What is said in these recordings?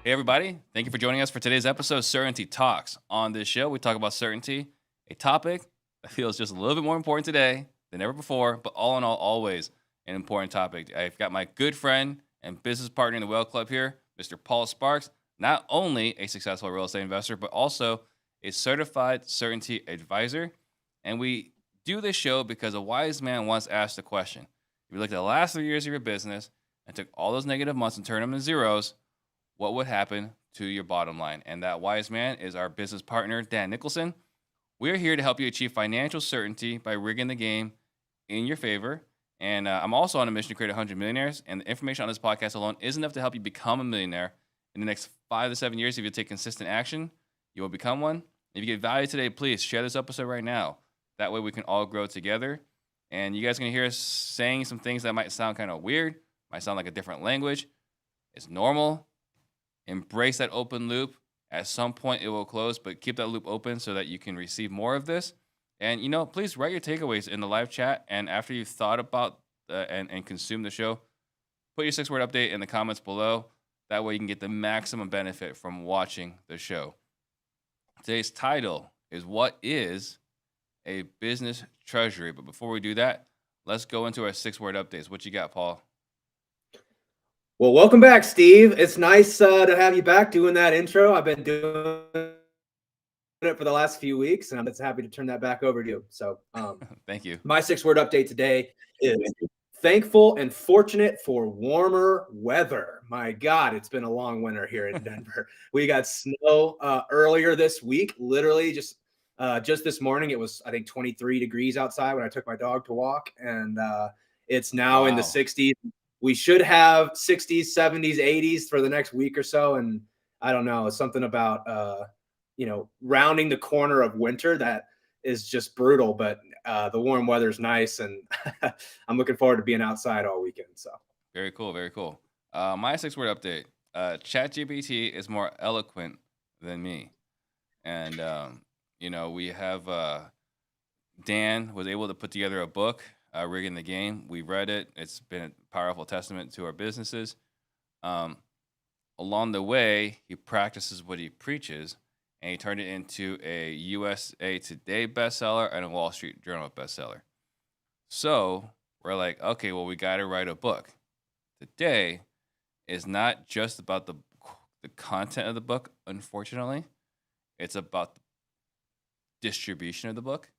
Hey, everybody. Thank you for joining us for today's episode of Certainty Talks. On this show, we talk about certainty, a topic that feels just a little bit more important today than ever before, but all in all, always an important topic. I've got my good friend and business partner in the Whale Club here, Mr. Paul Sparks, not only a successful real estate investor, but also a certified certainty advisor. And we do this show because a wise man once asked the question: if you looked at the last 3 years of your business and took all those negative months and turned them into zeros, what would happen to your bottom line? And that wise man is our business partner, Dan Nicholson. We're here to help you achieve financial certainty by rigging the game in your favor. And I'm also on a mission to create 100 millionaires. And the information on this podcast alone isn't enough to help you become a millionaire. In the next 5 to 7 years, if you take consistent action, you will become one. If you get value today, please share this episode right now. That way we can all grow together. And you guys are going to hear us saying some things that might sound kind of weird, might sound like a different language. It's normal. Embrace that open loop. At some point, it will close, but keep that loop open so that you can receive more of this. And, please write your takeaways in the live chat. And after you've thought about and consumed the show, put your 6-word update in the comments below. That way you can get the maximum benefit from watching the show. Today's title is What is a Business Treasury? But before we do that, let's go into our 6-word updates. What you got, Paul? Well, welcome back, Steve. It's nice to have you back doing that intro. I've been doing it for the last few weeks, and I'm just happy to turn that back over to you. So, Thank you. My 6-word update today is thankful and fortunate for warmer weather. My God, it's been a long winter here in Denver. We got snow earlier this week. Literally, just this morning, it was, I think, 23 degrees outside when I took my dog to walk, and it's now in the 60s. We should have 60s, 70s, 80s for the next week or so. And I don't know, something about, rounding the corner of winter that is just brutal. But the warm weather is nice. And I'm looking forward to being outside all weekend. So very cool. Very cool. My 6-word update. ChatGPT is more eloquent than me. And, we have Dan was able to put together a book, Rigging the Game. We read it. It's been a powerful testament to our businesses. Along the way, he practices what he preaches, and he turned it into a USA Today bestseller and a Wall Street Journal bestseller. So we're like, okay, well, we got to write a book. Today is not just about the content of the book, unfortunately. It's about the distribution of the book.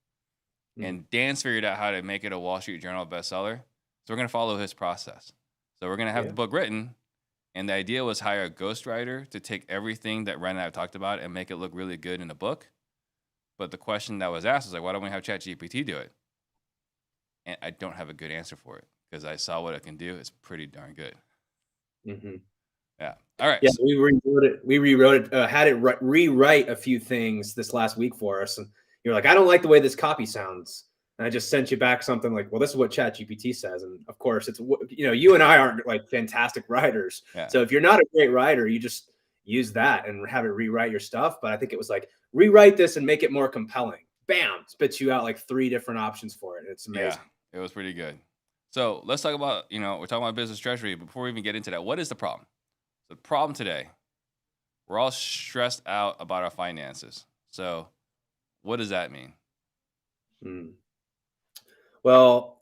And Dan's figured out how to make it a Wall Street Journal bestseller. So we're going to follow his process. So we're going to have the book written. And the idea was hire a ghostwriter to take everything that Ren and I have talked about and make it look really good in a book. But the question that was asked was like, why don't we have ChatGPT do it? And I don't have a good answer for it because I saw what it can do. It's pretty darn good. Mm-hmm. Yeah. All right. Yeah, we rewrote it, had it rewrite a few things this last week for us. And you're like, I don't like the way this copy sounds. And I just sent you back something like, well, this is what ChatGPT says. And of course, it's, you and I aren't like fantastic writers. Yeah. So if you're not a great writer, you just use that and have it rewrite your stuff. But I think it was like, rewrite this and make it more compelling. Bam, spits you out like 3 different options for it. It's amazing. Yeah, it was pretty good. So let's talk about, we're talking about business treasury. Before we even get into that, what is the problem? The problem today, we're all stressed out about our finances. So what does that mean? Well,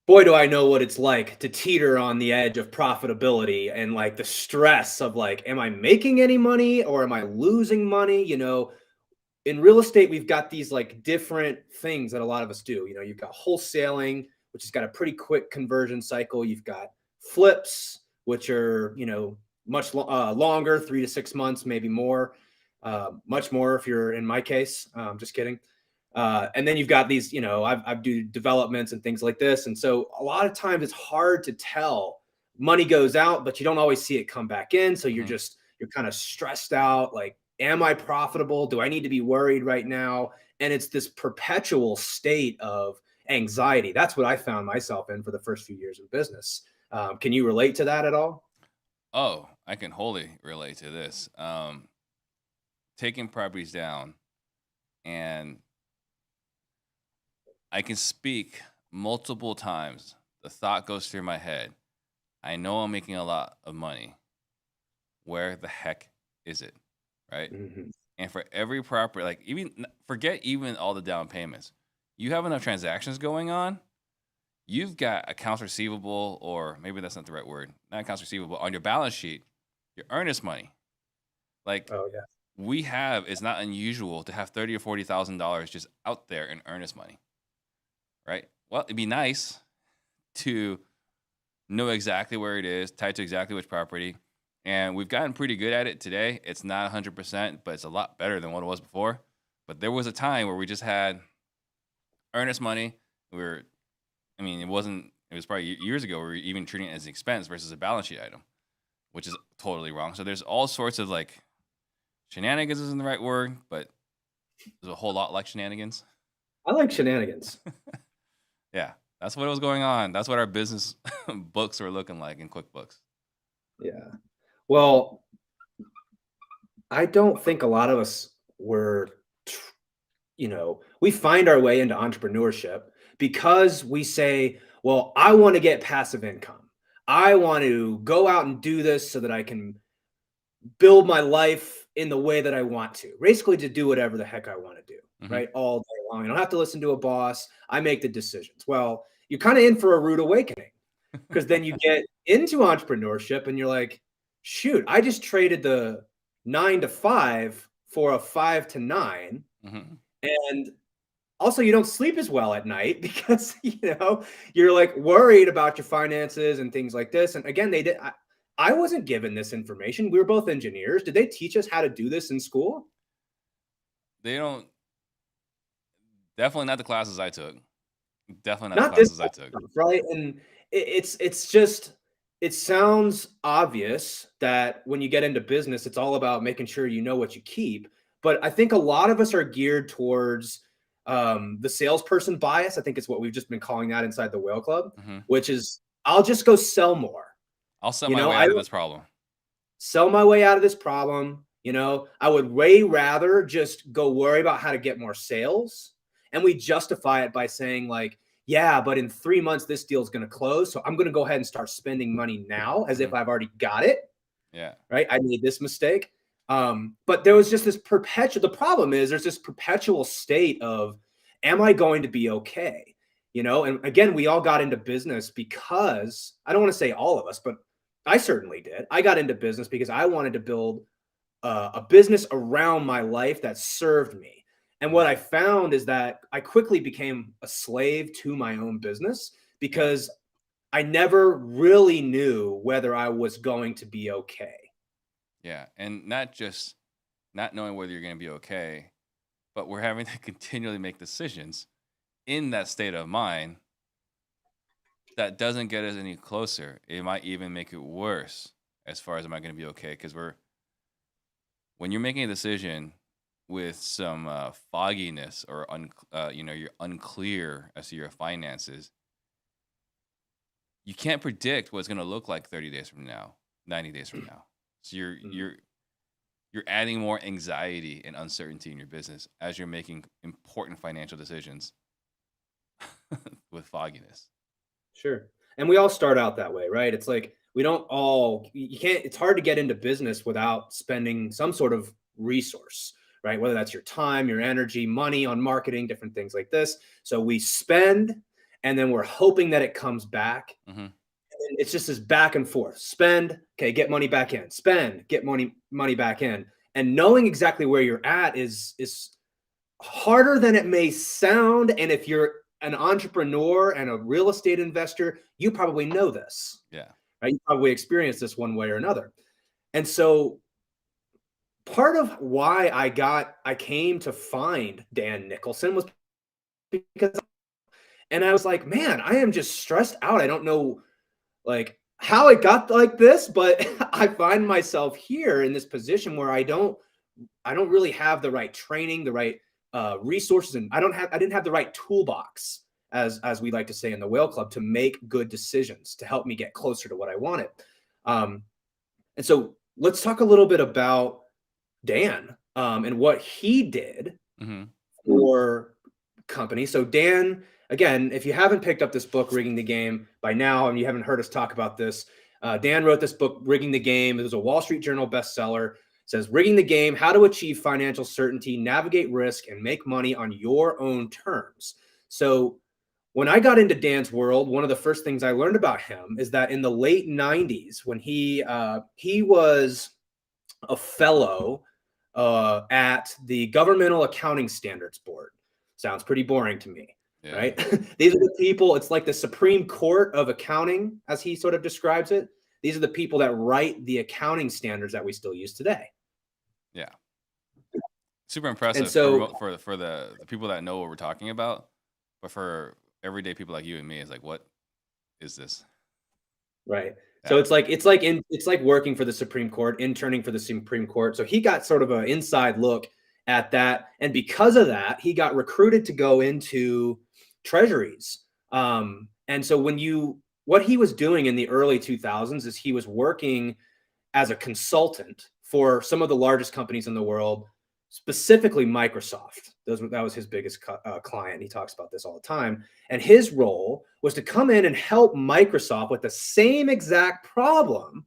boy, do I know what it's like to teeter on the edge of profitability and like the stress of like, am I making any money or am I losing money? In real estate, we've got these like different things that a lot of us do. You've got wholesaling, which has got a pretty quick conversion cycle. You've got flips, which are, much longer, 3 to 6 months, maybe more, much more if you're in my case. Just kidding. And then you've got these, I do developments and things like this. And so a lot of times it's hard to tell. Money goes out, but you don't always see it come back in. So you're kind of stressed out. Like, am I profitable? Do I need to be worried right now? And it's this perpetual state of anxiety. That's what I found myself in for the first few years of business. Can you relate to that at all? Oh, I can wholly relate to this. Taking properties down, and I can speak multiple times. The thought goes through my head. I know I'm making a lot of money, where the heck is it, right? Mm-hmm. And for every property, like forget even all the down payments, you have enough transactions going on. You've got accounts receivable, or maybe that's not the right word, not accounts receivable, on your balance sheet, your earnest money. Like Oh yeah. it's not unusual to have $30,000 or $40,000 just out there in earnest money, right? Well, it'd be nice to know exactly where it is, tied to exactly which property. And we've gotten pretty good at it today. It's not 100%, but it's a lot better than what it was before. But there was a time where we just had earnest money. It was probably years ago, we were even treating it as an expense versus a balance sheet item, which is totally wrong. So there's all sorts of like shenanigans isn't the right word, but there's a whole lot like shenanigans. I like shenanigans. Yeah, that's what was going on. That's what our business books were looking like in QuickBooks. Yeah. Well, I don't think a lot of us were, we find our way into entrepreneurship because we say, well, I want to get passive income. I want to go out and do this so that I can build my life in the way that I want to, basically to do whatever the heck I want to do, right? All day long. I don't have to listen to a boss. I make the decisions. Well, you're kind of in for a rude awakening because then you get into entrepreneurship and you're like, shoot, I just traded the 9 to 5 for a 5 to 9. And also you don't sleep as well at night because, you're like worried about your finances and things like this. And again, I wasn't given this information. We were both engineers. Did they teach us how to do this in school? They don't. Definitely not the classes I took. Definitely not Not the this classes I took. stuff, right? And it's just, it sounds obvious that when you get into business, it's all about making sure you know what you keep. But I think a lot of us are geared towards the salesperson bias. I think it's what we've just been calling that inside the Whale Club, which is I'll just go sell more. I'll sell my way out of this problem. Sell my way out of this problem. I would way rather just go worry about how to get more sales. And we justify it by saying like, yeah, but in 3 months, this deal is going to close. So I'm going to go ahead and start spending money now as if I've already got it. Yeah. Right. I made this mistake. But there was just this the problem is there's this perpetual state of, am I going to be okay? And again, we all got into business because I don't want to say all of us, but I certainly did. I got into business because I wanted to build a business around my life that served me. And what I found is that I quickly became a slave to my own business because I never really knew whether I was going to be okay. Yeah. And not just not knowing whether you're going to be okay, but we're having to continually make decisions in that state of mind that doesn't get us any closer. It might even make it worse as far as am I going to be okay? Because when you're making a decision with some fogginess or you're unclear as to your finances, you can't predict what it's going to look like 30 days from now, 90 days from now. So you're adding more anxiety and uncertainty in your business as you're making important financial decisions with fogginess. Sure. And we all start out that way, right? It's like it's hard to get into business without spending some sort of resource, right? Whether that's your time, your energy, money on marketing, different things like this. So we spend and then we're hoping that it comes back. And it's just this back and forth. Spend, okay, get money back in. Spend, get money back in. And knowing exactly where you're at is harder than it may sound. And if you're an entrepreneur and a real estate investor, you probably know this. Yeah. Right? You probably experienced this one way or another. And so part of why I came to find Dan Nicholson was because, and I was like, man, I am just stressed out. I don't know like how it got like this, but I find myself here in this position where I don't really have the right training, the right resources, and I didn't have the right toolbox, as we like to say in the Whale Club, to make good decisions to help me get closer to what I wanted. And so let's talk a little bit about Dan and what he did for company. So Dan, again, if you haven't picked up this book, Rigging the Game, by now, and you haven't heard us talk about this, Dan wrote this book, Rigging the Game. It was a Wall Street Journal bestseller. It says, Rigging the Game, How to Achieve Financial Certainty, Navigate Risk, and Make Money on Your Own Terms. So when I got into Dan's world, one of the first things I learned about him is that in the late 90s, when he was a fellow at the Governmental Accounting Standards Board. Sounds pretty boring to me, right? These are the people, it's like the Supreme Court of accounting, as he sort of describes it. These are the people that write the accounting standards that we still use today. Yeah. Super impressive for the people that know what we're talking about. But for everyday people like you and me, it's like, what is this? Right. So it's like working for the Supreme Court, interning for the Supreme Court. So he got sort of an inside look at that, and because of that, he got recruited to go into treasuries. And so what he was doing in the early 2000s is he was working as a consultant for some of the largest companies in the world, specifically Microsoft. That was his biggest client. He talks about this all the time. And his role was to come in and help Microsoft with the same exact problem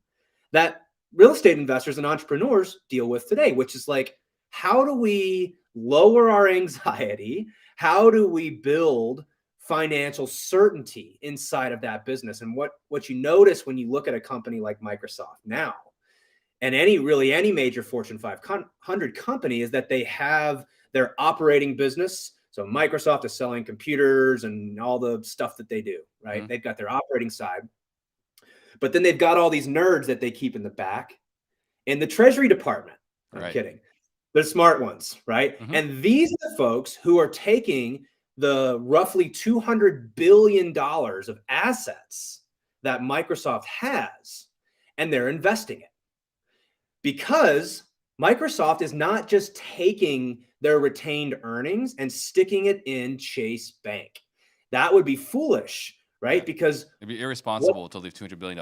that real estate investors and entrepreneurs deal with today, which is like, how do we lower our anxiety? How do we build financial certainty inside of that business? And what you notice when you look at a company like Microsoft now, and any major Fortune 500 company, is that they have their operating business. So Microsoft is selling computers and all the stuff that they do, right? Mm-hmm. They've got their operating side, but then they've got all these nerds that they keep in the back in the Treasury department. I'm kidding. They're smart ones, right? Mm-hmm. And these are the folks who are taking the roughly $200 billion of assets that Microsoft has, and they're investing it. Because Microsoft is not just taking their retained earnings and sticking it in Chase Bank. That would be foolish, right? Yeah. Because it'd be irresponsible to leave $200 billion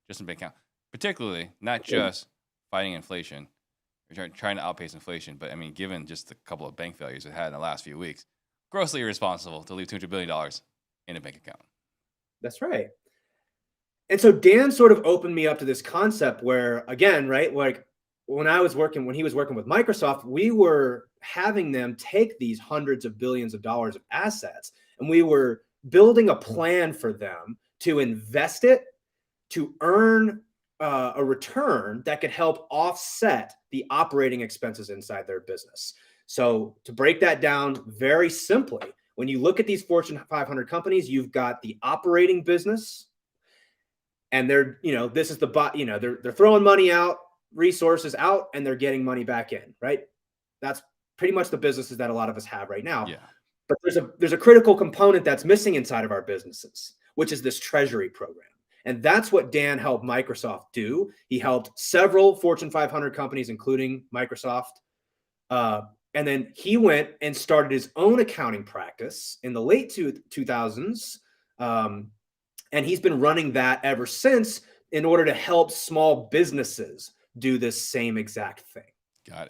just in bank account, particularly not just fighting inflation, or trying to outpace inflation, but I mean, given just a couple of bank failures it had in the last few weeks, grossly irresponsible to leave $200 billion in a bank account. That's right. And so Dan sort of opened me up to this concept where, again, right, like when he was working with Microsoft, we were having them take these hundreds of billions of dollars of assets, and we were building a plan for them to invest it, to earn a return that could help offset the operating expenses inside their business. So to break that down very simply, when you look at these Fortune 500 companies, you've got the operating business, and they're, this is they're throwing money out, resources out, and they're getting money back in, right? That's pretty much the businesses that a lot of us have right now. Yeah. But there's a critical component that's missing inside of our businesses, which is this treasury program. And that's what Dan helped Microsoft do. He helped several Fortune 500 companies, including Microsoft. And then he went and started his own accounting practice in the late 2000s. And he's been running that ever since in order to help small businesses do this same exact thing. Got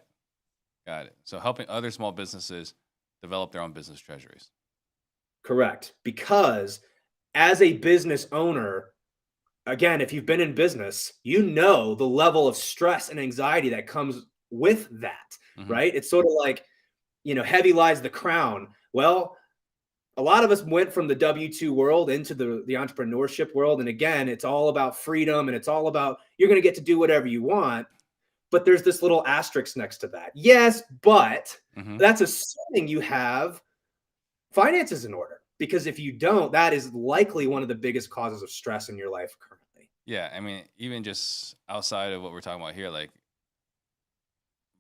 it. So helping other small businesses develop their own business treasuries. Correct. Because as a business owner, again, if you've been in business, you know the level of stress and anxiety that comes with that, mm-hmm. right? It's sort of like, heavy lies the crown. Well, a lot of us went from the W-2 world into the entrepreneurship world. And again, it's all about freedom, and it's all about you're going to get to do whatever you want. But there's this little asterisk next to that. Yes, but mm-hmm. that's assuming you have finances in order. Because if you don't, that is likely one of the biggest causes of stress in your life currently. Yeah, I mean, even just outside of what we're talking about here, like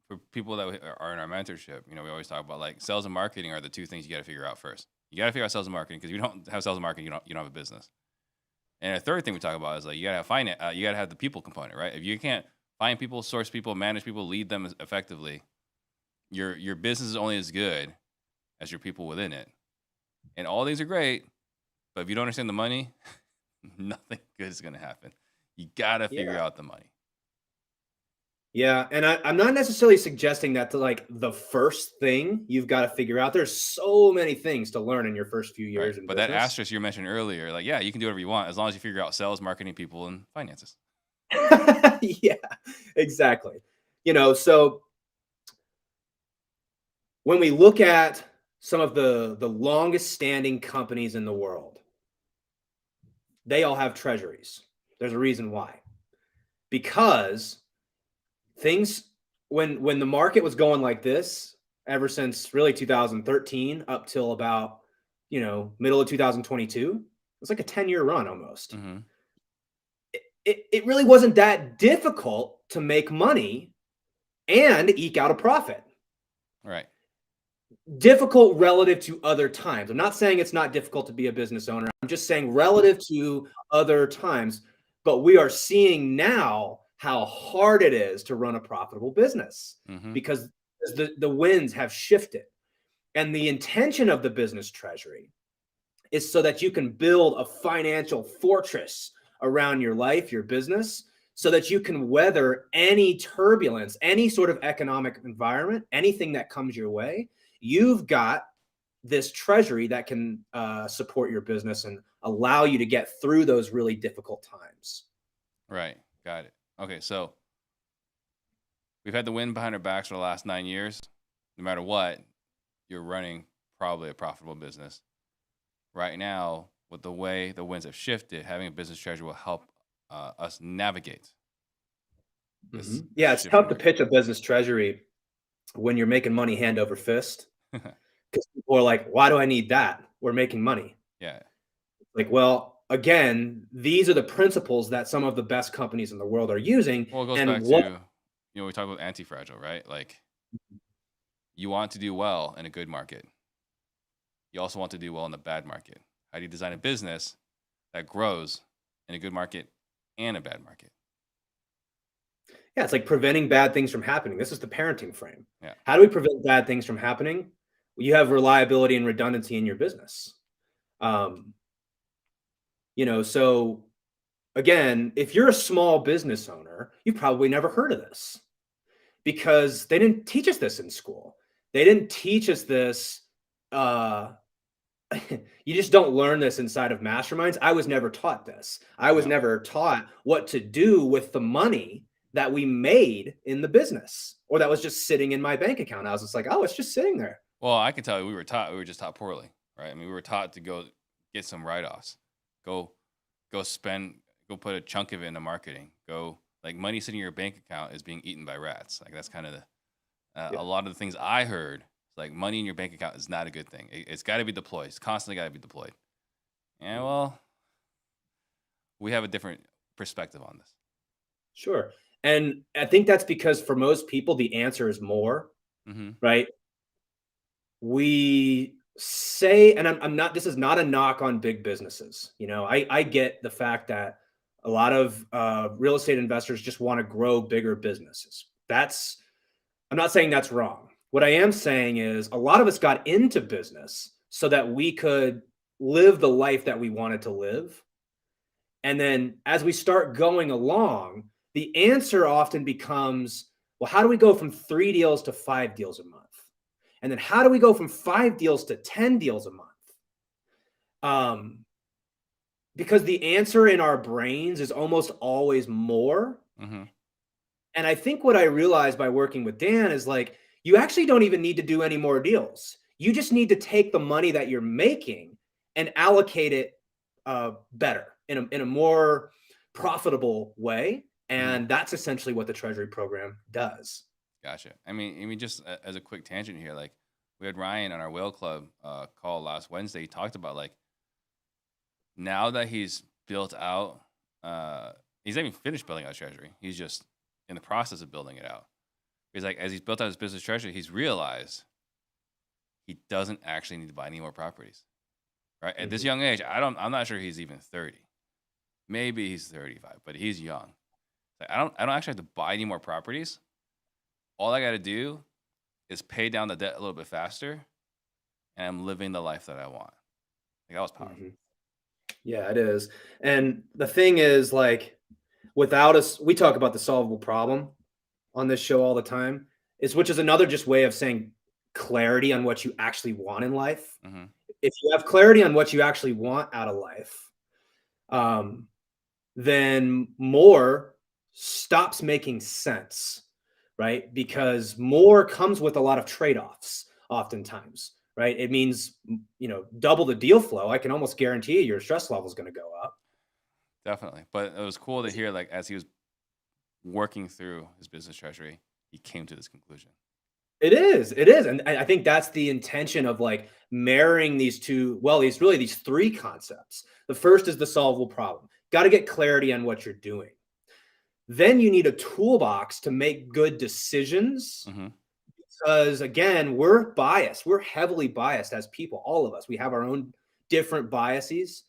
for people that are in our mentorship, we always talk about like sales and marketing are the two things you got to figure out first. You got to figure out sales and marketing, because if you don't have sales and marketing, you don't have a business. And a third thing we talk about is like you got to have finance. You got to have the people component, right? If you can't find people, source people, manage people, lead them effectively, your business is only as good as your people within it. And all these are great, but if you don't understand the money, nothing good is going to happen. You got to figure out the money. Yeah, and I'm not necessarily suggesting that to like the first thing you've got to figure out. There's so many things to learn in your first few Right. years in But that business. asterisk you mentioned earlier, like, yeah, you can do whatever you want as long as you figure out sales, marketing, people, and finances. Yeah, exactly. So when we look at some of the longest standing companies in the world, they all have treasuries. There's a reason why. Because things when the market was going like this, ever since really 2013 up till about, middle of 2022, it's like a 10-year run almost. Mm-hmm. It really wasn't that difficult to make money and eke out a profit. Right. Difficult relative to other times. I'm not saying it's not difficult to be a business owner. I'm just saying relative to other times. But we are seeing now how hard it is to run a profitable business Mm-hmm. because the winds have shifted. And the intention of the business treasury is so that you can build a financial fortress around your life, your business, so that you can weather any turbulence, any sort of economic environment, anything that comes your way. You've got this treasury that can support your business and allow you to get through those really difficult times. Right. Got it. Okay. So we've had the wind behind our backs for the last 9 years. No matter what, you're running probably a profitable business. Right now, with the way the winds have shifted, having a business treasury will help us navigate this Yeah, it's shifting tough to market. pitch a business treasury when you're making money hand over fist because people are like, why do I need that? We're making money. Yeah. Like, well, again, these are the principles that some of the best companies in the world are using. Well, it goes And back what to, we talk about anti-fragile, right? Like, you want to do well in a good market. You also want to do well in a bad market. How do you design a business that grows in a good market and a bad market? Yeah, it's like preventing bad things from happening. This is the parenting frame. Yeah. How do we prevent bad things from happening? Well, you have reliability and redundancy in your business. Um, so again, if you're a small business owner, you've probably never heard of this because they didn't teach us this in school. They didn't teach us this. Uh, you just don't learn this inside of masterminds. I was never taught this. I was No. never taught what to do with the money that we made in the business or that was just sitting in my bank account. I was just like, oh, it's just sitting there. Well, I can tell you, we were just taught poorly, right? I mean, we were taught to go get some write-offs, go, spend, go put a chunk of it into marketing, go, like, money sitting in your bank account is being eaten by rats. Like, that's kind of Yeah. a lot of the things I heard. Like, money in your bank account is not a good thing. It's got to be deployed. It's constantly got to be deployed. And well, we have a different perspective on this. Sure. And I think that's because for most people, the answer is more, Mm-hmm. right? We say, and I'm not, this is not a knock on big businesses. I get the fact that a lot of real estate investors just want to grow bigger businesses. I'm not saying that's wrong. What I am saying is a lot of us got into business so that we could live the life that we wanted to live. And then as we start going along, the answer often becomes, well, how do we go from 3 deals to 5 deals a month? And then how do we go from 5 deals to 10 deals a month? Because the answer in our brains is almost always more. Mm-hmm. And I think what I realized by working with Dan is like, you actually don't even need to do any more deals. You just need to take the money that you're making and allocate it better in a more profitable way. Mm-hmm. And that's essentially what the Treasury program does. Gotcha. I mean, just as a quick tangent here, like, we had Ryan on our Whale Club call last Wednesday. He talked about, like, now that he's built out, he's not even finished building out Treasury. He's just in the process of building it out. He's like, as he's built out his business treasury, he's realized he doesn't actually need to buy any more properties. Right at this young age, I'm not sure he's even 30. Maybe he's 35, but he's young. Like, I don't actually have to buy any more properties. All I got to do is pay down the debt a little bit faster, and I'm living the life that I want. Like, that was powerful. Mm-hmm. Yeah, it is. And the thing is, like, without us, we talk about the solvable problem. on this show all the time, which is another just way of saying clarity on what you actually want in life. Mm-hmm. If you have clarity on what you actually want out of life, then more stops making sense, right? Because more comes with a lot of trade-offs oftentimes, right? It means, double the deal flow. I can almost guarantee you your stress level is going to go up. Definitely. But it was cool to hear, like, as he was working through his business treasury, he came to this conclusion. It is. And I think that's the intention of like marrying these these three concepts. The first is the solvable problem. Got to get clarity on what you're doing. Then you need a toolbox to make good decisions. Mm-hmm. Because again, we're biased. We're heavily biased as people, all of us. We have our own different biases.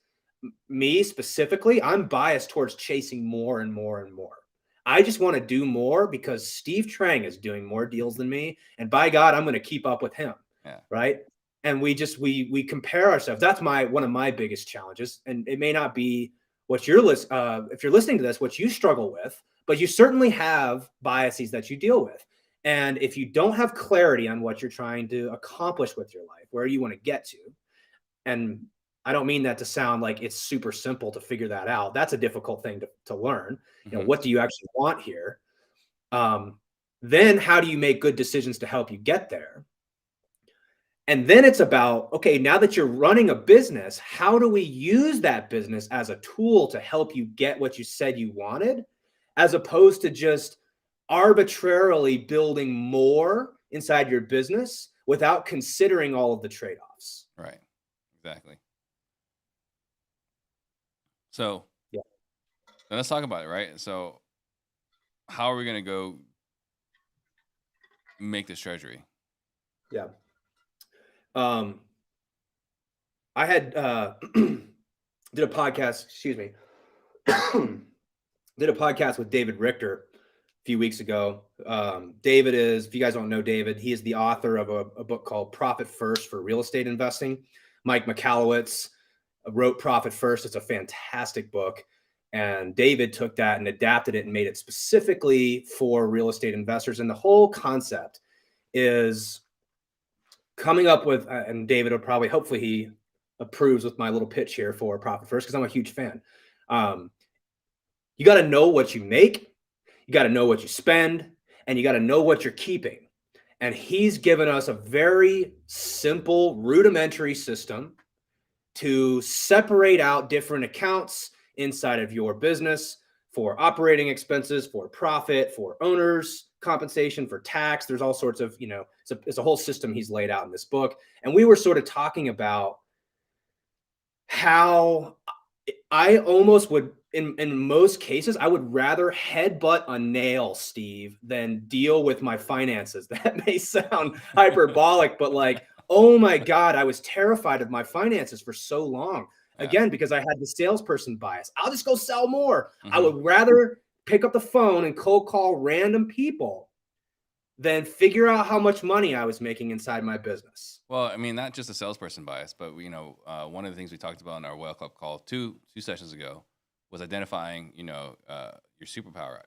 Me specifically, I'm biased towards chasing more and more and more. I just want to do more because Steve Trang is doing more deals than me. And by God, I'm going to keep up with him. Yeah. Right. And we compare ourselves. That's one of my biggest challenges. And it may not be what if you're listening to this, what you struggle with, but you certainly have biases that you deal with. And if you don't have clarity on what you're trying to accomplish with your life, where you want to get to, and I don't mean that to sound like it's super simple to figure that out. That's a difficult thing to learn. Mm-hmm. What do you actually want here? Then how do you make good decisions to help you get there? And then it's about, okay, now that you're running a business, how do we use that business as a tool to help you get what you said you wanted, as opposed to just arbitrarily building more inside your business without considering all of the trade-offs. Right. Exactly. So yeah, let's talk about it, right? So how are we going to go make this treasury? Yeah. I had did a podcast, excuse me. Did a podcast with David Richter a few weeks ago. David is, if you guys don't know David, he is the author of a book called Profit First for Real Estate Investing. Mike Michalowicz wrote Profit First. It's a fantastic book. And David took that and adapted it and made it specifically for real estate investors. And the whole concept is coming up with, and David will probably, hopefully he approves with my little pitch here for Profit First, because I'm a huge fan. You got to know what you make, you got to know what you spend, and you got to know what you're keeping. And he's given us a very simple, rudimentary system to separate out different accounts inside of your business for operating expenses, for profit, for owners compensation, for tax. There's all sorts of, it's a whole system he's laid out in this book. And we were sort of talking about how I almost would, in most cases, I would rather headbutt a nail, Steve, than deal with my finances. That may sound hyperbolic, but like, oh my God, I was terrified of my finances for so long. Yeah. Again, because I had the salesperson bias. I'll just go sell more. Mm-hmm. I would rather pick up the phone and cold call random people than figure out how much money I was making inside my business. Well, I mean, not just a salesperson bias, but one of the things we talked about in our Whale Club call two sessions ago was identifying, your superpower,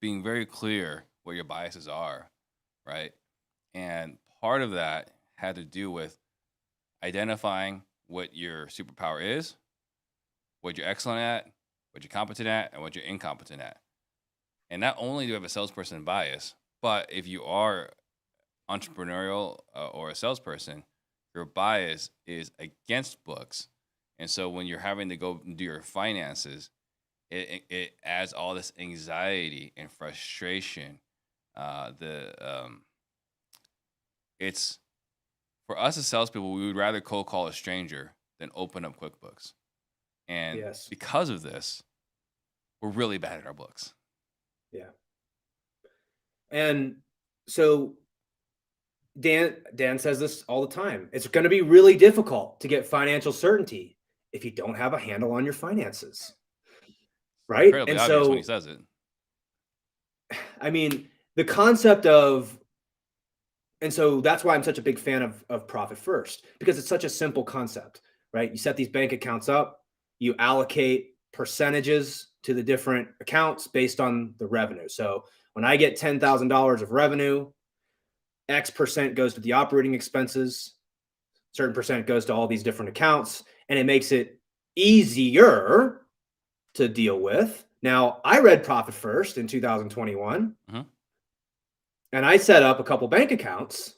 being very clear what your biases are, right? And part of that had to do with identifying what your superpower is, what you're excellent at, what you're competent at, and what you're incompetent at. And not only do you have a salesperson bias, but if you are entrepreneurial or a salesperson, your bias is against books. And so when you're having to go do your finances, it adds all this anxiety and frustration. It's for us as salespeople, we would rather cold call a stranger than open up QuickBooks. And yes, because of this, we're really bad at our books. Yeah. And so Dan says this all the time. It's going to be really difficult to get financial certainty if you don't have a handle on your finances. Right? Incredibly and obvious so when he says it. I mean, the concept of, and so that's why I'm such a big fan of Profit First, because it's such a simple concept, right? You set these bank accounts up, you allocate percentages to the different accounts based on the revenue. So when I get $10,000 of revenue, X percent goes to the operating expenses, certain percent goes to all these different accounts, and it makes it easier to deal with. Now, I read Profit First in 2021, and I set up a couple bank accounts.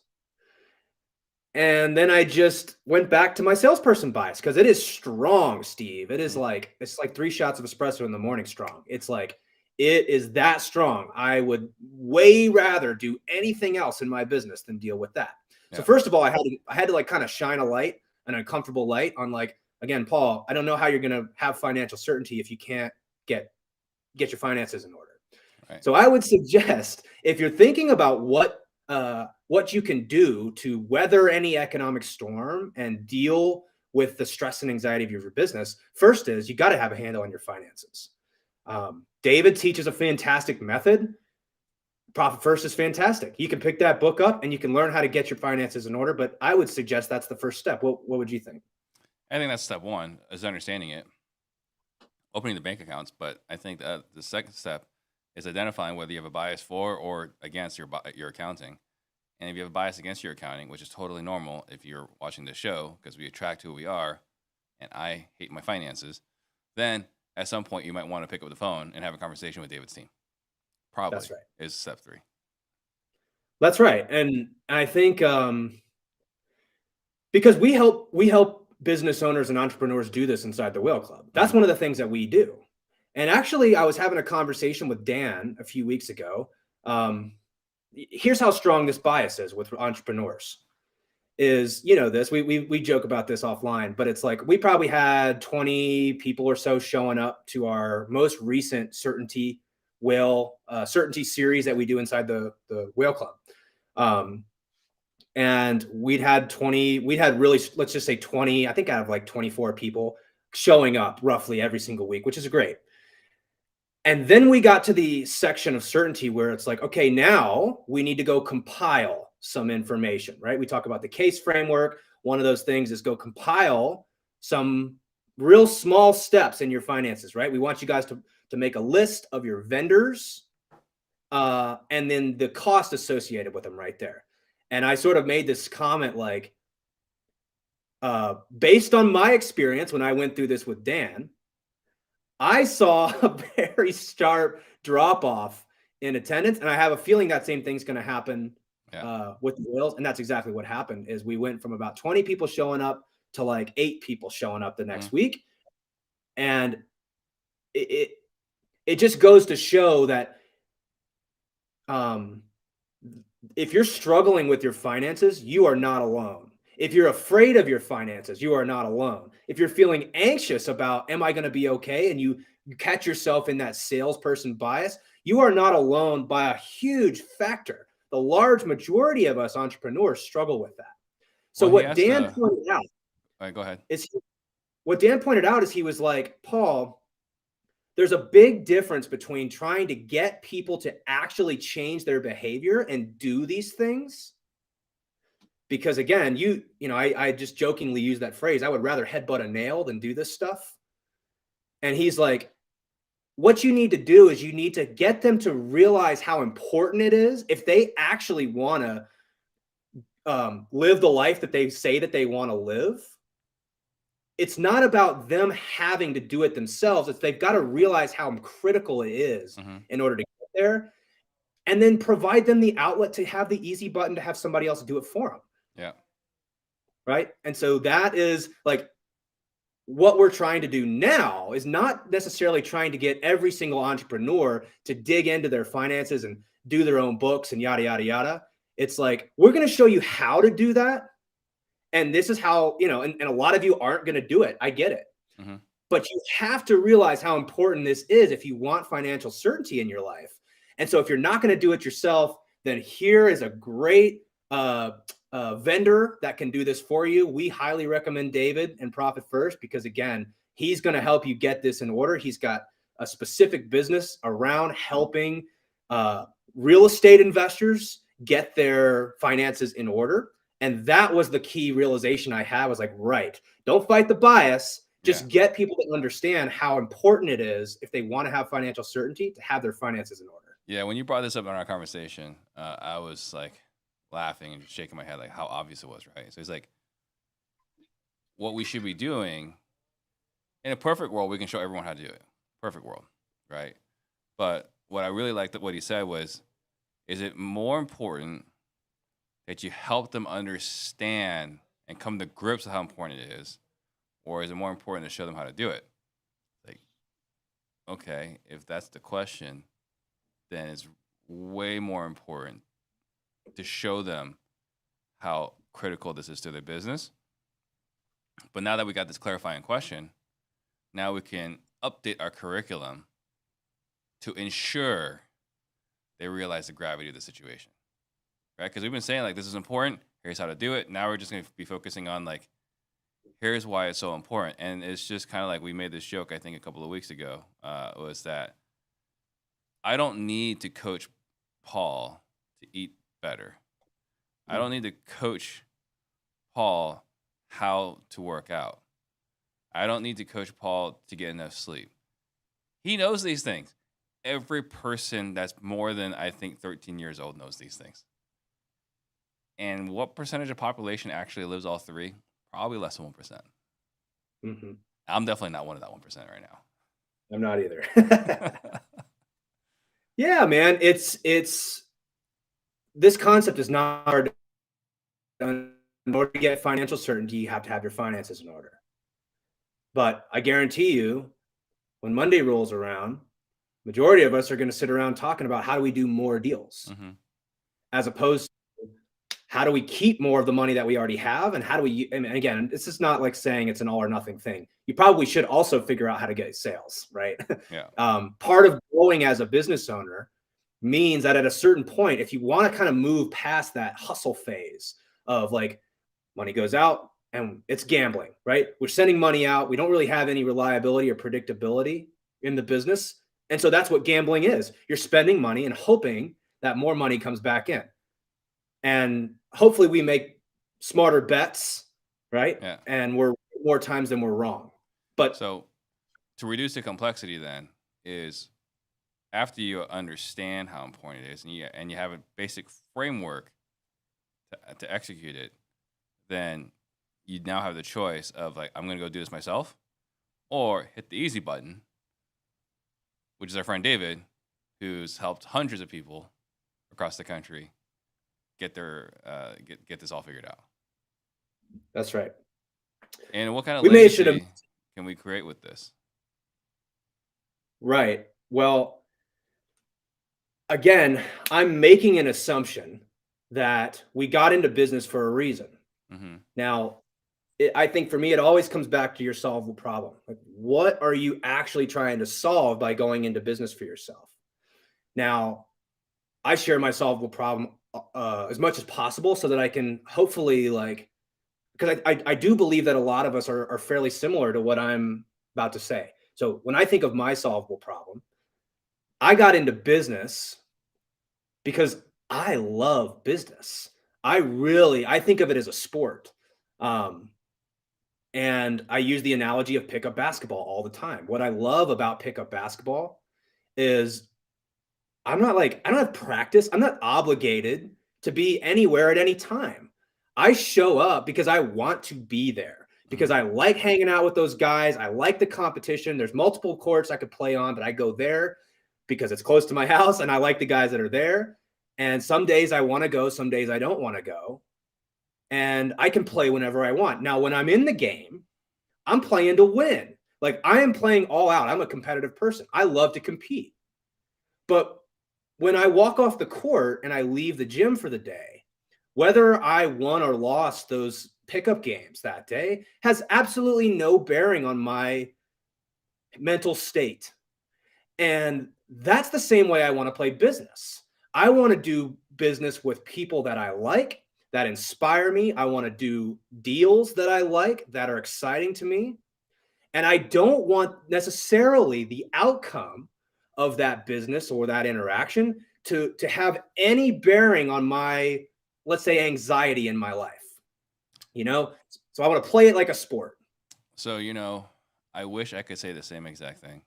And then I just went back to my salesperson bias because it is strong, Steve. It is like, it's like 3 shots of espresso in the morning strong. It's like, it is that strong. I would way rather do anything else in my business than deal with that. Yeah. So first of all, I had to like kind of shine a light, an uncomfortable light on like, again, Paul, I don't know how you're going to have financial certainty if you can't get your finances in order. Right. So I would suggest if you're thinking about what you can do to weather any economic storm and deal with the stress and anxiety of your business, first is you got to have a handle on your finances. David teaches a fantastic method. Profit First is fantastic. You can pick that book up and you can learn how to get your finances in order, but I would suggest that's the first step. What would you think? I think that's step one, is understanding it, opening the bank accounts. But I think that the second step is identifying whether you have a bias for or against your accounting. And if you have a bias against your accounting, which is totally normal if you're watching this show, because we attract who we are, and I hate my finances, then at some point you might want to pick up the phone and have a conversation with David's team. Probably. That's right. Is step 3. That's right. And I think because we help business owners and entrepreneurs do this inside the Whale Club. That's one of the things that we do. And actually, I was having a conversation with Dan a few weeks ago. Here's how strong this bias is with entrepreneurs. Is, this, we joke about this offline, but it's like we probably had 20 people or so showing up to our most recent Certainty series that we do inside the Whale Club. And we'd had really, let's just say 20, I think out of like 24 people showing up roughly every single week, which is great. And then we got to the section of certainty where it's like, okay, now we need to go compile some information, right? We talk about the case framework. One of those things is go compile some real small steps in your finances, right? We want you guys to make a list of your vendors and then the cost associated with them right there. And I sort of made this comment like, based on my experience when I went through this with Dan, I saw a very sharp drop off in attendance, and I have a feeling that same thing's going to happen with the whales. And that's exactly what happened. Is we went from about 20 people showing up to like 8 people showing up the next week, and it just goes to show that if you're struggling with your finances, you are not alone. If you're afraid of your finances, you are not alone. If you're feeling anxious about, am I going to be okay? And you catch yourself in that salesperson bias, you are not alone by a huge factor. The large majority of us entrepreneurs struggle with that. So what Dan pointed out, all right, go ahead. What Dan pointed out is he was like, Paul, there's a big difference between trying to get people to actually change their behavior and do these things. Because again, I just jokingly use that phrase. I would rather headbutt a nail than do this stuff. And he's like, what you need to do is you need to get them to realize how important it is if they actually want to live the life that they say that they want to live. It's not about them having to do it themselves. It's they've got to realize how critical it is in order to get there, and then provide them the outlet to have the easy button to have somebody else do it for them. Yeah. Right. And so that is like what we're trying to do now is not necessarily trying to get every single entrepreneur to dig into their finances and do their own books and yada, yada, yada. It's like, we're going to show you how to do that. And this is how, and a lot of you aren't going to do it. I get it. But you have to realize how important this is if you want financial certainty in your life. And so if you're not going to do it yourself, then here is a great vendor that can do this for you. We highly recommend David and Profit First because, again, he's going to help you get this in order. He's got a specific business around helping real estate investors get their finances in order. And that was the key realization I had was like, right, don't fight the bias. Just get people to understand how important it is if they want to have financial certainty to have their finances in order. Yeah, when you brought this up in our conversation, I was like laughing and shaking my head, like how obvious it was, right? So he's like, what we should be doing in a perfect world, we can show everyone how to do it. Perfect world, right? But what I really liked that what he said was, is it more important that you help them understand and come to grips with how important it is, or is it more important to show them how to do it? Like, okay, if that's the question, then it's way more important to show them how critical this is to their business. But now that we got this clarifying question, now we can update our curriculum to ensure they realize the gravity of the situation, right? Because we've been saying like this is important. Here's how to do it. Now we're just going to be focusing on like here's why it's so important. And it's just kind of like we made this joke I think a couple of weeks ago was that I don't need to coach Paul to eat better. I don't need to coach Paul how to work out. I don't need to coach Paul to get enough sleep. He knows these things. Every person that's more than, I think, 13 years old knows these things. And what percentage of population actually lives all three? Probably less than 1%. Mm-hmm. I'm definitely not one of that 1% right now. I'm not either. Yeah, man. It's this concept is not hard. In order to get financial certainty, you have to have your finances in order. But I guarantee you, when Monday rolls around, majority of us are going to sit around talking about how do we do more deals, as opposed to how do we keep more of the money that we already have, and how do we? And again, this is not like saying it's an all or nothing thing. You probably should also figure out how to get sales, right? Yeah. Part of growing as a business owner means that at a certain point, if you want to kind of move past that hustle phase of like money goes out and it's gambling, right? We're sending money out. We don't really have any reliability or predictability in the business. And so that's what gambling is. You're spending money and hoping that more money comes back in. And hopefully we make smarter bets, right? Yeah. And we're more times than we're wrong. But so to reduce the complexity then is after you understand how important it is and you have a basic framework to execute it, then you now have the choice of like, I'm going to go do this myself or hit the easy button, which is our friend David, who's helped hundreds of people across the country get their get this all figured out. That's right. And what kind of We may legacy can we create with this? Right. Well, again, I'm making an assumption that we got into business for a reason. Now, I think for me, it always comes back to your solvable problem. Like, what are you actually trying to solve by going into business for yourself? Now, I share my solvable problem as much as possible so that I can hopefully like, because I do believe that a lot of us are fairly similar to what I'm about to say. So when I think of my solvable problem, I got into business because I love business. I think of it as a sport. And I use the analogy of pickup basketball all the time. What I love about pickup basketball is I don't have practice. I'm not obligated to be anywhere at any time. I show up because I want to be there, because I like hanging out with those guys. I like the competition. There's multiple courts I could play on, but I go there because it's close to my house and I like the guys that are there. And some days I want to go, some days I don't want to go. And I can play whenever I want. Now, when I'm in the game, I'm playing to win. Like, I am playing all out. I'm a competitive person. I love to compete. But when I walk off the court and I leave the gym for the day, whether I won or lost those pickup games that day has absolutely no bearing on my mental state. And that's the same way I want to play business. I want to do business with people that I like, that inspire me. I want to do deals that I like, that are exciting to me. And I don't want necessarily the outcome of that business or that interaction to have any bearing on my, let's say, anxiety in my life. So I want to play it like a sport. So, I wish I could say the same exact thing.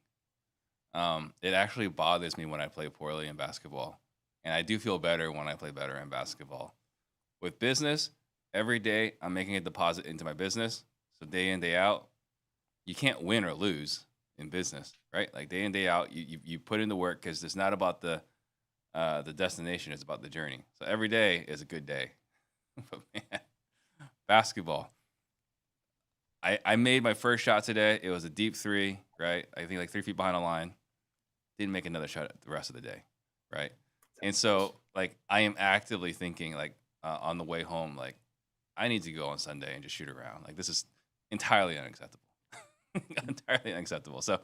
It actually bothers me when I play poorly in basketball, and I do feel better when I play better in basketball. With business, every day I'm making a deposit into my business, so day in day out, you can't win or lose in business, right? Like day in day out, you put in the work because it's not about the destination; it's about the journey. So every day is a good day. But man, basketball. I made my first shot today. It was a deep three, right? I think like 3 feet behind the line. Didn't make another shot the rest of the day, right? And so like I am actively thinking like on the way home, like I need to go on Sunday and just shoot around. Like this is entirely unacceptable, entirely unacceptable. So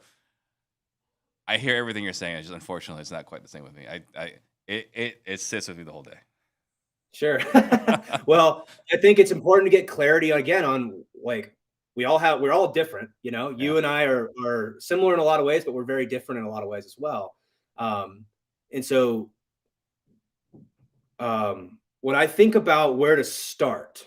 I hear everything you're saying. It's just unfortunately it's not quite the same with me. It sits with me the whole day. Sure. Well, I think it's important to get clarity again on like we're all different, you know. Yeah. You and I are similar in a lot of ways, but we're very different in a lot of ways as well. And so when I think about where to start,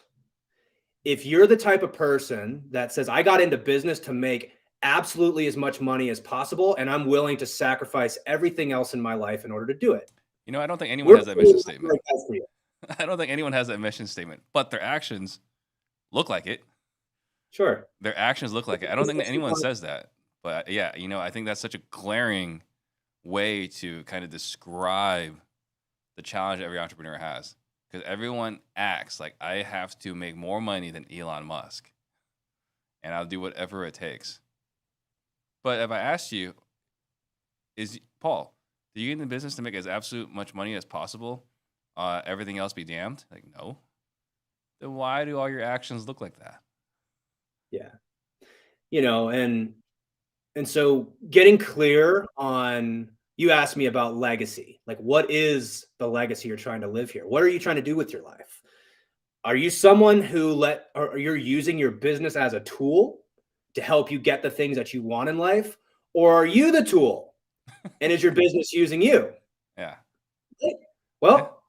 if you're the type of person that says, I got into business to make absolutely as much money as possible, and I'm willing to sacrifice everything else in my life in order to do it, You know, I don't think anyone we're has that probably mission not the statement. right guys for you. I don't think anyone has that mission statement, but their actions look like it. Sure. Their actions look like it. I don't think that anyone says that. But yeah, you know, I think that's such a glaring way to kind of describe the challenge every entrepreneur has. Because everyone acts like I have to make more money than Elon Musk and I'll do whatever it takes. But if I asked you, is Paul, do you get in the business to make as absolute much money as possible? Everything else be damned? Like, no. Then why do all your actions look like that? Yeah. You know, and so getting clear on you asked me about legacy. Like what is the legacy you're trying to live here? What are you trying to do with your life? Are you someone who or you're using your business as a tool to help you get the things that you want in life? Or are you the tool? And is your business using you? Yeah. Yeah. Well,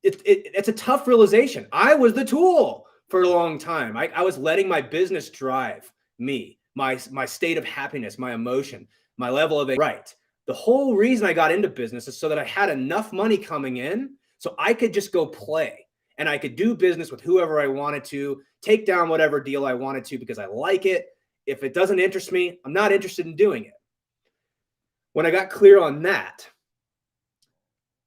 it's a tough realization. I was the tool for a long time. I was letting my business drive me, my state of happiness, my emotion, my level of right. The whole reason I got into business is so that I had enough money coming in so I could just go play and I could do business with whoever I wanted to, take down whatever deal I wanted to because I like it. If it doesn't interest me, I'm not interested in doing it. When I got clear on that,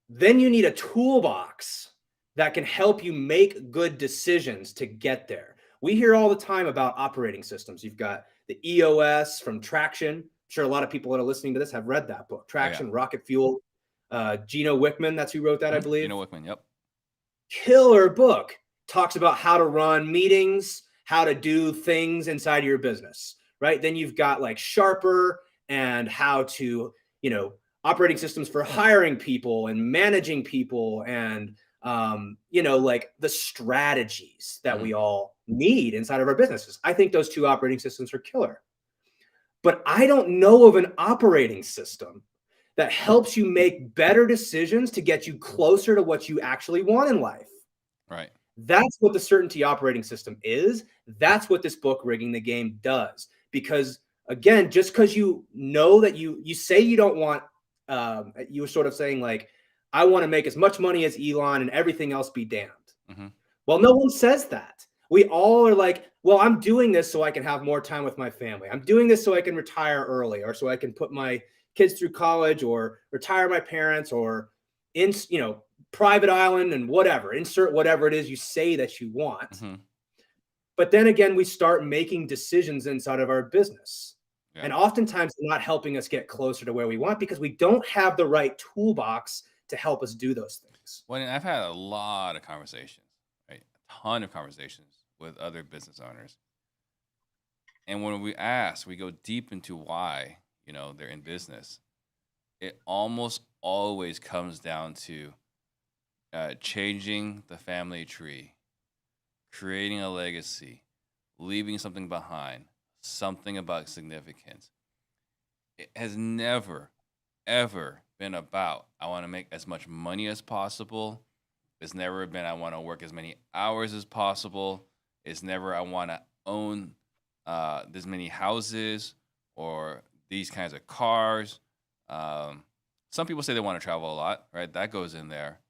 then you need a toolbox that can help you make good decisions to get there. We hear all the time about operating systems. You've got the EOS from Traction. I'm sure a lot of people that are listening to this have read that book, Traction, Rocket Fuel. Gino Wickman, that's who wrote that, I believe. Gino Wickman, yep. Killer book. Talks about how to run meetings, how to do things inside of your business, right? Then you've got like Sharper and how to, you know, operating systems for hiring people and managing people and you know, like the strategies that we all need inside of our businesses. I think those two operating systems are killer. But I don't know of an operating system that helps you make better decisions to get you closer to what you actually want in life. Right. That's what the Certainty operating system is. That's what this book, Rigging the Game, does. Because again, just because you know that you say you don't want, you were sort of saying like, I want to make as much money as Elon and everything else be damned. Well, no one says that. We all are like, well, I'm doing this so I can have more time with my family. I'm doing this so I can retire early or so I can put my kids through college or retire my parents or in, you know, private island and whatever, insert whatever it is you say that you want. But then again, we start making decisions inside of our business. Yeah. And oftentimes they're not helping us get closer to where we want because we don't have the right toolbox to help us do those things. Well, and I've had a lot of conversations, right? A ton of conversations with other business owners. And when we ask, we go deep into why, you know, they're in business. It almost always comes down to changing the family tree, creating a legacy, leaving something behind, something about significance. It has never, ever been about, I want to make as much money as possible. It's never been, I want to work as many hours as possible. It's never, I want to own this many houses or these kinds of cars. Some people say they want to travel a lot, right? That goes in there.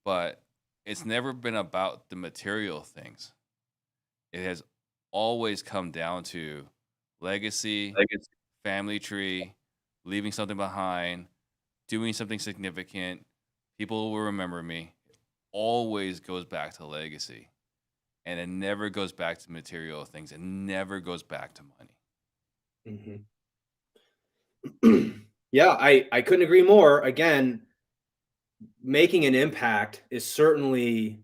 But it's never been about the material things. It has always come down to legacy, family tree, leaving something behind, doing something significant. People will remember me. It always goes back to legacy. And it never goes back to material things. It never goes back to money. Yeah, I couldn't agree more. Again, making an impact is certainly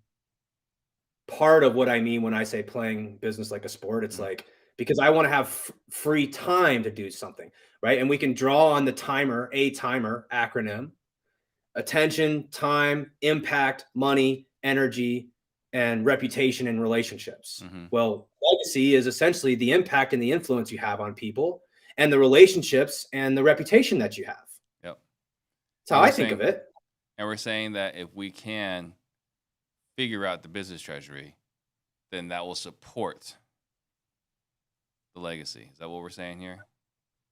part of what I mean when I say playing business like a sport. It's like, because I want to have free time to do something, right? And we can draw on the timer, a timer acronym: attention, time, impact, money, energy, and reputation and relationships. Well, legacy is essentially the impact and the influence you have on people, and the relationships and the reputation that you have. Yep. That's how I think of it. And we're saying that if we can figure out the business treasury, then that will support the legacy. Is that what we're saying here?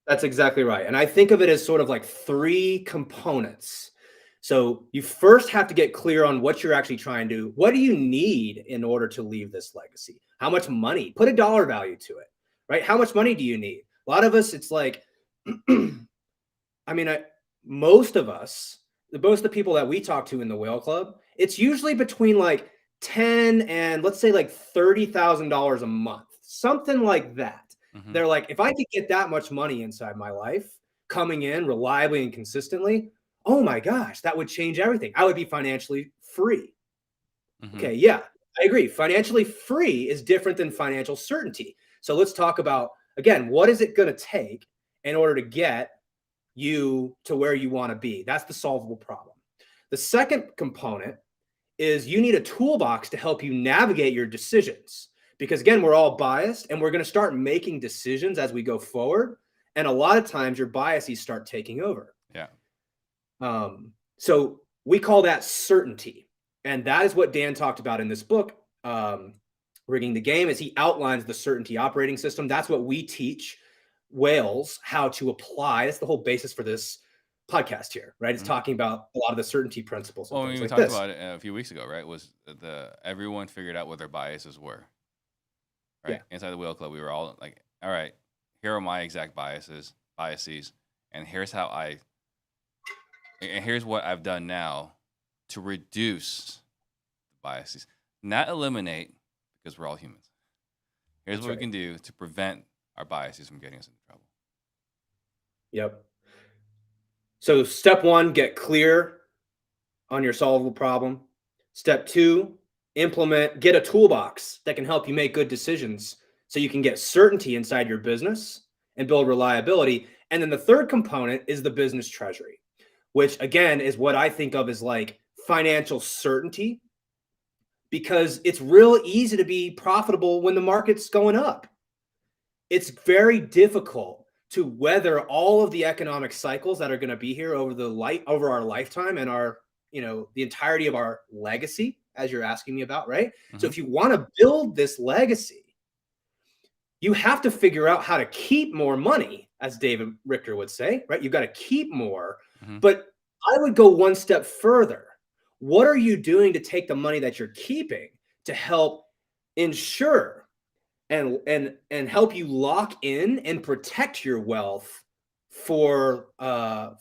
That's exactly right. And I think of it as sort of like 3 components. So you first have to get clear on what you're actually trying to do. What do you need in order to leave this legacy? How much money? Put a dollar value to it, right? How much money do you need? A lot of us, it's like, I mean, most of the people that we talk to in the Whale Club, it's usually between like 10 and let's say like $30,000 a month, something like that. They're like, if I could get that much money inside my life coming in reliably and consistently, oh my gosh, that would change everything. I would be financially free. Okay, yeah, I agree. Financially free is different than financial certainty. So let's talk about, again, what is it going to take in order to get you to where you want to be? That's the solvable problem. The second component is you need a toolbox to help you navigate your decisions. Because again, we're all biased and we're going to start making decisions as we go forward. And a lot of times your biases start taking over. Yeah. So we call that certainty. And that is what Dan talked about in this book, Rigging the Game, is he outlines the certainty operating system. That's what we teach whales how to apply. That's the whole basis for this podcast here, right? It's talking about a lot of the certainty principles. Well, we talked about it a few weeks ago, right? Was everyone figured out what their biases were, right? Yeah. Inside the Whale Club, we were all like, all right, here are my exact biases, and here's what I've done now to reduce biases, not eliminate, because we're all humans. Here's what we can do to prevent our biases from getting us into trouble. Yep. So step 1, get clear on your solvable problem. Step 2, get a toolbox that can help you make good decisions so you can get certainty inside your business and build reliability. And then the third component is the business treasury, which again is what I think of as like financial certainty, because it's real easy to be profitable when the market's going up. It's very difficult to weather all of the economic cycles that are going to be here over our lifetime and our, the entirety of our legacy, as you're asking me about, right? So if you want to build this legacy, you have to figure out how to keep more money, as David Richter would say, right? You've got to keep more, but I would go one step further. What are you doing to take the money that you're keeping to help ensure and help you lock in and protect your wealth for the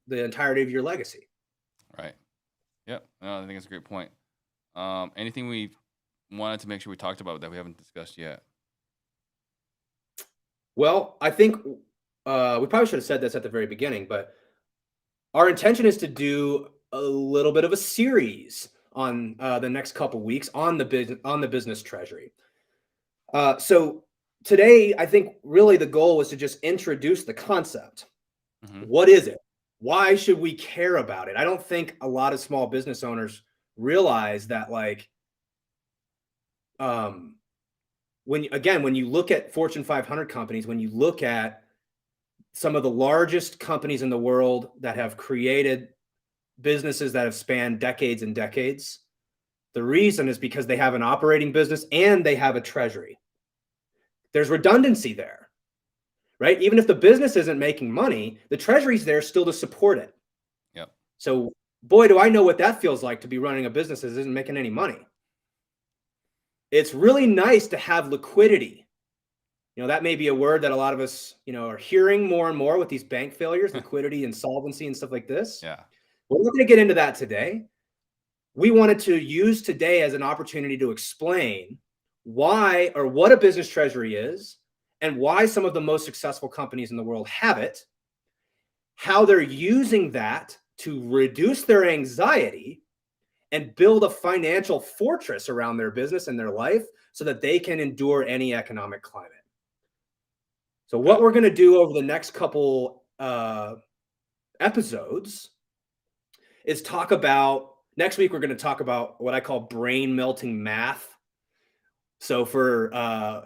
entirety of your legacy? Right. Yep. No, I think it's a great point. Anything we wanted to make sure we talked about that we haven't discussed yet? Well, I think we probably should have said this at the very beginning, but our intention is to do a little bit of a series on the next couple weeks on the business treasury. So today, I think really the goal was to just introduce the concept. What is it? Why should we care about it? I don't think a lot of small business owners realize that, like, when you look at Fortune 500 companies, when you look at some of the largest companies in the world that have created businesses that have spanned decades and decades, the reason is because they have an operating business and they have a treasury. There's redundancy there, right? Even if the business isn't making money, the Treasury's there still to support it. Yep. So boy, do I know what that feels like to be running a business that isn't making any money. It's really nice to have liquidity. That may be a word that a lot of us, are hearing more and more with these bank failures, liquidity, insolvency, and stuff like this. Yeah. We're not going to get into that today. We wanted to use today as an opportunity to explain why or what a business treasury is and why some of the most successful companies in the world have it, how they're using that to reduce their anxiety and build a financial fortress around their business and their life so that they can endure any economic climate. So what we're going to do over the next couple episodes is talk about, next week we're going to talk about what I call brain melting math. So for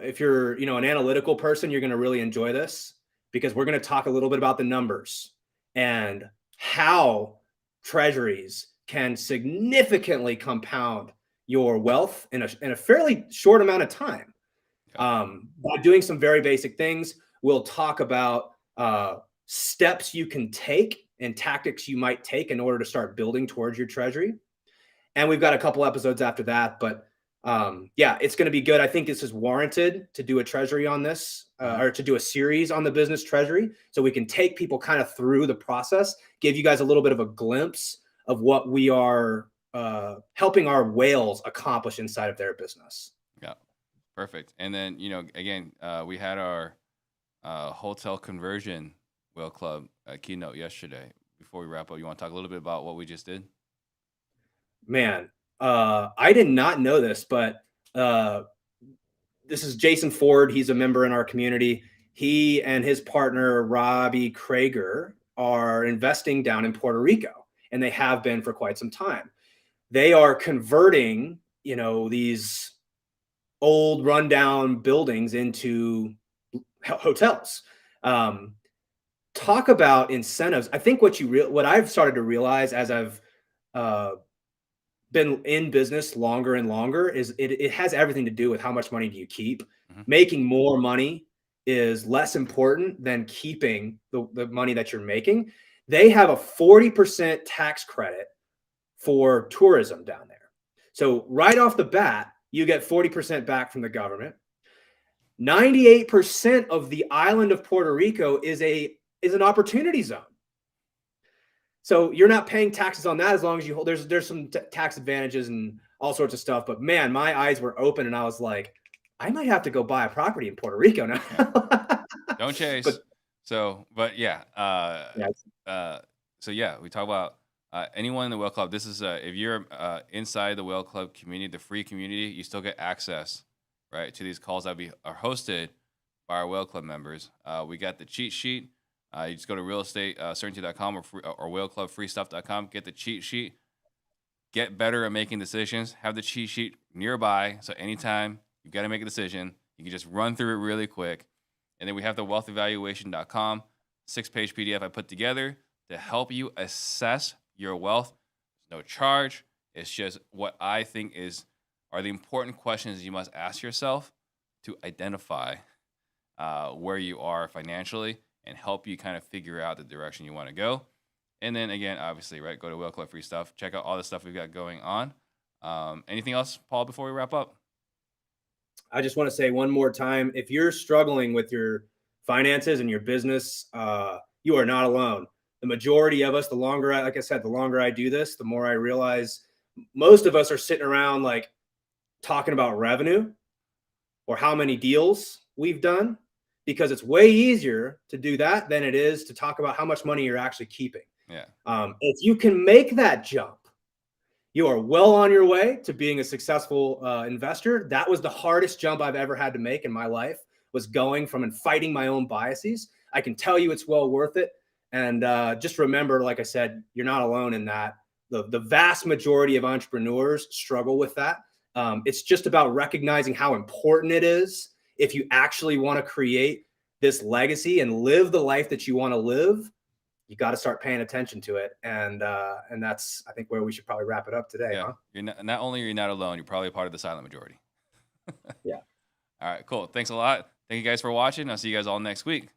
if you're an analytical person, you're going to really enjoy this, because we're going to talk a little bit about the numbers and how treasuries can significantly compound your wealth in a fairly short amount of time. By doing some very basic things. We'll talk about steps you can take and tactics you might take in order to start building towards your treasury. And we've got a couple episodes after that, but yeah, it's going to be good. I think this is warranted to do a treasury on this, or to do a series on the business treasury, so we can take people kind of through the process, give you guys a little bit of a glimpse of what we are helping our whales accomplish inside of their business. Yeah. Perfect. And then, again, we had our hotel conversion whale club keynote yesterday. Before we wrap up, you want to talk a little bit about what we just did? Man, I did not know this, but this is Jason Ford. He's a member in our community. He and his partner, Robbie Krager, are investing down in Puerto Rico, and they have been for quite some time. They are converting, these old rundown buildings into hotels. Talk about incentives. I think what I've started to realize as I've been in business longer and longer is it has everything to do with how much money do you keep. Making more money is less important than keeping the money that you're making. They have a 40% tax credit for tourism down there. So right off the bat, you get 40% back from the government. 98% of the island of Puerto Rico is an opportunity zone. So you're not paying taxes on that as long as you hold. There's some tax advantages and all sorts of stuff. But man, my eyes were open, and I was like, I might have to go buy a property in Puerto Rico now. Don't chase. But yeah. So yeah, we talk about anyone in the whale club. This is if you're inside the whale club community, the free community, you still get access, right, to these calls that are hosted by our whale club members. We got the cheat sheet. You just go to realestatecertainty.com or whaleclubfreestuff.com. Get the cheat sheet. Get better at making decisions. Have the cheat sheet nearby, so anytime you've got to make a decision, you can just run through it really quick. And then we have the wealthevaluation.com 6-page PDF I put together to help you assess your wealth. There's no charge. It's just what I think are the important questions you must ask yourself to identify where you are financially and help you kind of figure out the direction you want to go. And then again, obviously, right, go to Whale Club Free Stuff. Check out all the stuff we've got going on. Anything else, Paul, before we wrap up? I just want to say one more time, if you're struggling with your finances and your business, you are not alone. The majority of us, like I said, the longer I do this, the more I realize most of us are sitting around like talking about revenue or how many deals we've done, because it's way easier to do that than it is to talk about how much money you're actually keeping. Yeah. If you can make that jump, you are well on your way to being a successful investor. That was the hardest jump I've ever had to make in my life, was going from and fighting my own biases. I can tell you it's well worth it. And just remember, like I said, you're not alone in that. The vast majority of entrepreneurs struggle with that. It's just about recognizing how important it is. If you actually want to create this legacy and live the life that you want to live, you got to start paying attention to it. And that's, I think, where we should probably wrap it up today. Yeah. Huh? You're not only are you not alone, you're probably a part of the silent majority. Yeah. All right, cool. Thanks a lot. Thank you guys for watching. I'll see you guys all next week.